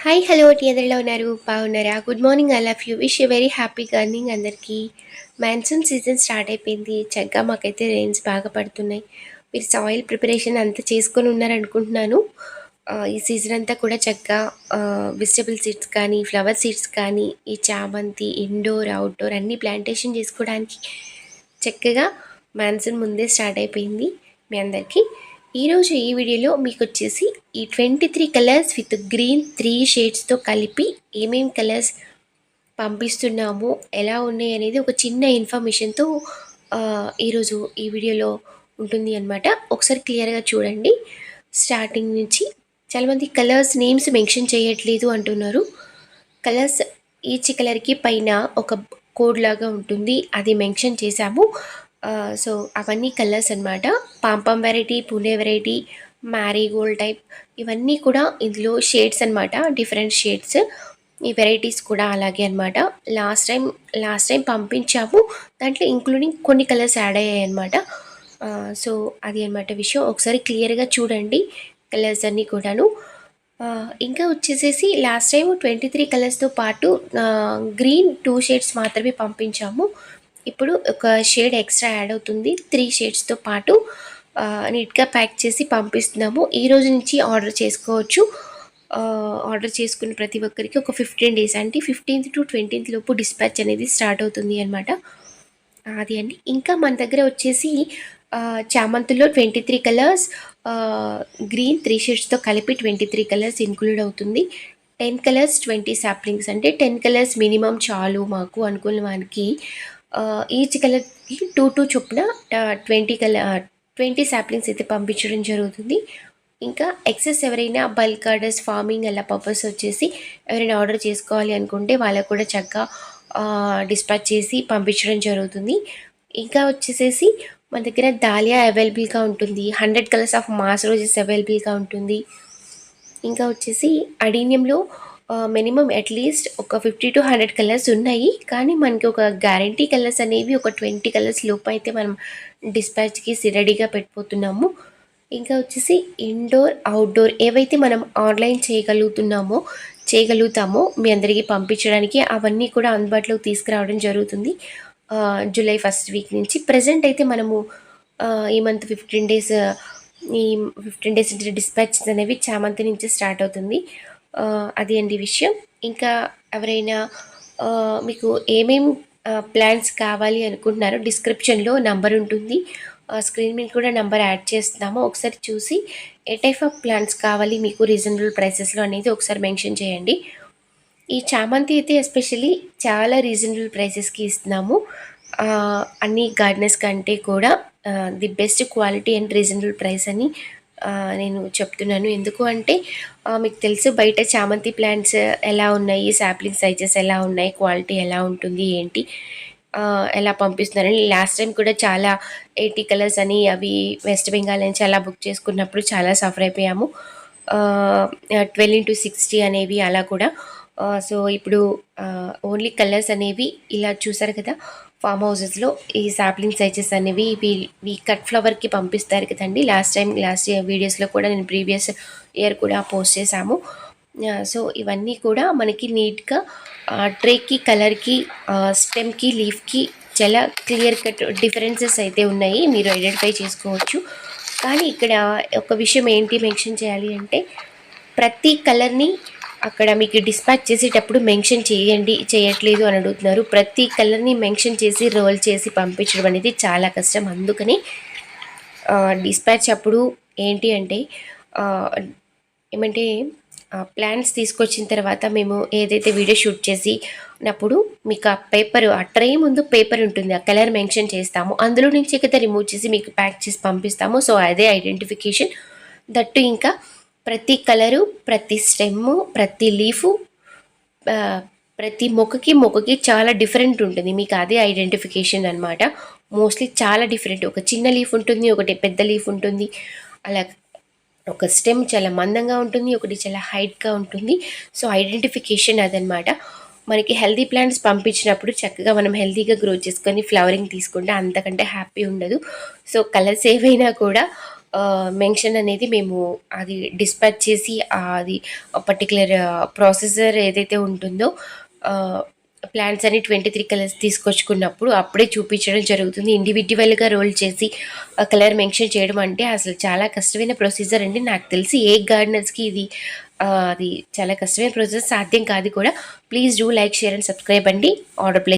Hi hello ఎలా ఉన్నారు బాగున్నారా? Good morning I love you wish you very happy gardening అందరికీ. మాన్సూన్ సీజన్ స్టార్ట్ అయిపోయింది. చక్కగా మాకైతే రెయిన్స్ బాగా పడుతున్నాయి. మీరు సాయిల్ ప్రిపరేషన్ అంతా చేసుకొని ఉన్నారనుకుంటున్నాను. ఈ సీజన్ అంతా కూడా చక్కగా వెజిటబుల్ సీడ్స్ కానీ ఫ్లవర్ సీడ్స్ కానీ ఈ చామంతి ఇండోర్ అవుట్డోర్ అన్నీ ప్లాంటేషన్ చేసుకోవడానికి చక్కగా మాన్సూన్ ముందే స్టార్ట్ అయిపోయింది మీ అందరికీ. ఈరోజు ఈ వీడియోలో మీకు వచ్చేసి ఈ 23 కలర్స్ విత్ గ్రీన్ 3 షేడ్స్తో కలిపి ఏమేమి కలర్స్ పంపిస్తున్నాము, ఎలా ఉన్నాయి అనేది ఒక చిన్న ఇన్ఫర్మేషన్తో ఈరోజు ఈ వీడియోలో ఉంటుంది అనమాట. ఒకసారి క్లియర్గా చూడండి స్టార్టింగ్ నుంచి. చాలామంది కలర్స్ నేమ్స్ మెన్షన్ చేయట్లేదు అంటున్నారు. కలర్స్ ఈచ్ కలర్కి పైన ఒక కోడ్ లాగా ఉంటుంది, అది మెన్షన్ చేశాము. సో అవన్నీ కలర్స్ అనమాట. పాంపం variety, Pune variety, Marie Gold type, ఇవన్నీ కూడా ఇందులో షేడ్స్ అనమాట, డిఫరెంట్ షేడ్స్. ఈ వెరైటీస్ కూడా అలాగే అనమాట. లాస్ట్ టైం పంపించాము, దాంట్లో ఇంక్లూడింగ్ కొన్ని కలర్స్ యాడ్ అయ్యాయి అనమాట. సో అది అనమాట విషయం. ఒకసారి క్లియర్గా చూడండి కలర్స్ అన్నీ కూడాను. ఇంకా వచ్చేసేసి లాస్ట్ టైం 23 కలర్స్తో పాటు గ్రీన్ 2 షేడ్స్ మాత్రమే పంపించాము. ఇప్పుడు ఒక షేడ్ ఎక్స్ట్రా యాడ్ అవుతుంది. 3 షేడ్స్తో పాటు నీట్గా ప్యాక్ చేసి పంపిస్తున్నాము. ఈ రోజు నుంచి ఆర్డర్ చేసుకోవచ్చు. ఆర్డర్ చేసుకున్న ప్రతి ఒక్కరికి ఒక 15 డేస్ అంటే 15th to 20th లోపు డిస్పాచ్ అనేది స్టార్ట్ అవుతుంది అనమాట. అది అండి. ఇంకా మన దగ్గర వచ్చేసి చామంతుల్లో 23 కలర్స్, గ్రీన్ 3 షేడ్స్తో కలిపి 23 కలర్స్ ఇంక్లూడ్ అవుతుంది. 10 కలర్స్ 20 సాప్లింగ్స్ అంటే 10 కలర్స్ మినిమం చాలు మాకు అనుకున్న వానికి. ఈచ్ కలర్కి 2 చొప్పున 20 సాప్లింగ్స్ అయితే పంపించడం జరుగుతుంది. ఇంకా ఎక్సెస్ ఎవరైనా బల్క్ ఆర్డర్స్, ఫార్మింగ్ అలా పర్పస్ వచ్చేసి ఎవరైనా ఆర్డర్ చేసుకోవాలి అనుకుంటే వాళ్ళకు కూడా చక్కగా డిస్పాచ్ చేసి పంపించడం జరుగుతుంది. ఇంకా వచ్చేసేసి మన దగ్గర దాలియా అవైలబుల్గా ఉంటుంది. 100 కలర్స్ ఆఫ్ మాస్ రోజెస్ అవైలబుల్గా ఉంటుంది. ఇంకా వచ్చేసి అడీనియంలో మినిమం అట్లీస్ట్ ఒక 50 to 100 కలర్స్ ఉన్నాయి, కానీ మనకి ఒక గ్యారంటీ కలర్స్ అనేవి ఒక 20 కలర్స్ లోపు అయితే మనం డిస్పాచ్కి రెడీగా పెట్టిపోతున్నాము. ఇంకా వచ్చేసి ఇండోర్ అవుట్డోర్ ఏవైతే మనం ఆన్లైన్ చేయగలుగుతామో మీ అందరికీ పంపించడానికి అవన్నీ కూడా అందుబాటులోకి తీసుకురావడం జరుగుతుంది జూలై 1st వీక్ నుంచి. ప్రజెంట్ అయితే మనము ఈ మంత్ 15 డేస్ నుంచి డిస్పాచెస్ అనేవి చామంతి నుంచి స్టార్ట్ అవుతుంది. అది అండి విషయం. ఇంకా ఎవరైనా మీకు ఏమేమి ప్లాన్స్ కావాలి అనుకుంటున్నారో డిస్క్రిప్షన్లో నంబర్ ఉంటుంది, స్క్రీన్ మీద కూడా నెంబర్ యాడ్ చేస్తున్నాము. ఒకసారి చూసి ఏ టైప్ ఆఫ్ ప్లాన్స్ కావాలి మీకు రీజనబుల్ ప్రైసెస్లో అనేది ఒకసారి మెన్షన్ చేయండి. ఈ చామంతి అయితే ఎస్పెషల్లీ చాలా రీజనబుల్ ప్రైసెస్కి ఇస్తున్నాము. అన్ని గార్డెనర్స్ కంటే కూడా the best quality and reasonable price అని నేను చెప్తున్నాను. ఎందుకు అంటే మీకు తెలుసు బయట చామంతి ప్లాంట్స్ ఎలా ఉన్నాయి, సాప్లింగ్ సైజెస్ ఎలా ఉన్నాయి, క్వాలిటీ ఎలా ఉంటుంది ఏంటి, ఎలా పంపిస్తున్నారని. లాస్ట్ టైం కూడా చాలా 80 కలర్స్ అని అవి వెస్ట్ బెంగాల్ నుంచి అలా బుక్ చేసుకున్నప్పుడు చాలా సఫర్ అయిపోయాము. 12 into 60 అనేవి అలా కూడా. సో ఇప్పుడు ఓన్లీ కలర్స్ అనేవి ఇలా చూసారు కదా, ఫామ్ హౌసెస్లో ఈ సాప్లింగ్ సైజెస్ అనేవి ఇవి కట్ ఫ్లవర్కి పంపిస్తారు కదండి. లాస్ట్ ఇయర్ వీడియోస్లో కూడా నేను ప్రీవియస్ ఇయర్ కూడా పోస్ట్ చేశాము. సో ఇవన్నీ కూడా మనకి నీట్గా ట్రేకి, కలర్కి, స్టెమ్కి, లీఫ్కి చాలా క్లియర్ కట్ డిఫరెన్సెస్ అయితే ఉన్నాయి, మీరు ఐడెంటిఫై చేసుకోవచ్చు. కానీ ఇక్కడ ఒక విషయం ఏంటి మెన్షన్ చేయాలి అంటే, ప్రతి కలర్ని అక్కడ మీకు డిస్పాచ్ చేసేటప్పుడు మెన్షన్ చేయట్లేదు అని అడుగుతున్నారు. ప్రతి కలర్ని మెన్షన్ చేసి రోల్ చేసి పంపించడం అనేది చాలా కష్టం. అందుకని డిస్పాచ్ అప్పుడు ఏంటి అంటే ఏమంటే ప్లాన్స్ తీసుకొచ్చిన తర్వాత మేము ఏదైతే వీడియో షూట్ చేసినప్పుడు మీకు ఆ ట్రే ముందు పేపర్ ఉంటుంది, ఆ కలర్ మెన్షన్ చేస్తాము, అందులో నుంచి కదా రిమూవ్ చేసి మీకు ప్యాక్ చేసి పంపిస్తాము. సో అదే ఐడెంటిఫికేషన్. దట్టు ఇంకా ప్రతి కలరు, ప్రతి స్టెమ్ము, ప్రతి లీఫు, ప్రతి మొక్కకి చాలా డిఫరెంట్ ఉంటుంది. మీకు అదే ఐడెంటిఫికేషన్ అనమాట. మోస్ట్లీ చాలా డిఫరెంట్. ఒక చిన్న లీఫ్ ఉంటుంది, ఒకటి పెద్ద లీఫ్ ఉంటుంది, అలా ఒక స్టెమ్ చాలా మందంగా ఉంటుంది, ఒకటి చాలా హైట్గా ఉంటుంది. సో ఐడెంటిఫికేషన్ అదనమాట. మనకి హెల్దీ ప్లాంట్స్ పంపించినప్పుడు చక్కగా మనం హెల్దీగా గ్రో చేసుకొని ఫ్లవరింగ్ తీసుకుంటే అంతకంటే హ్యాపీ ఉండదు. సో కలర్స్ ఏవైనా కూడా మెన్షన్ అనేది మేము అది డిస్పాచ్ చేసి అది పర్టిక్యులర్ ప్రాసెసర్ ఏదైతే ఉంటుందో ప్లాంట్స్ అని 23 కలర్స్ తీసుకొచ్చుకున్నప్పుడు అప్పుడే చూపించడం జరుగుతుంది. ఇండివిడ్యువల్గా రోల్ చేసి కలర్ మెన్షన్ చేయడం అంటే అసలు చాలా కష్టమైన ప్రొసీజర్ అండి. నాకు తెలిసి ఏ గార్డెనర్స్కి ఇది అది చాలా కష్టమైన ప్రొసీజర్, సాధ్యం కాదు కూడా. Please do like, share and subscribe అండి. Order place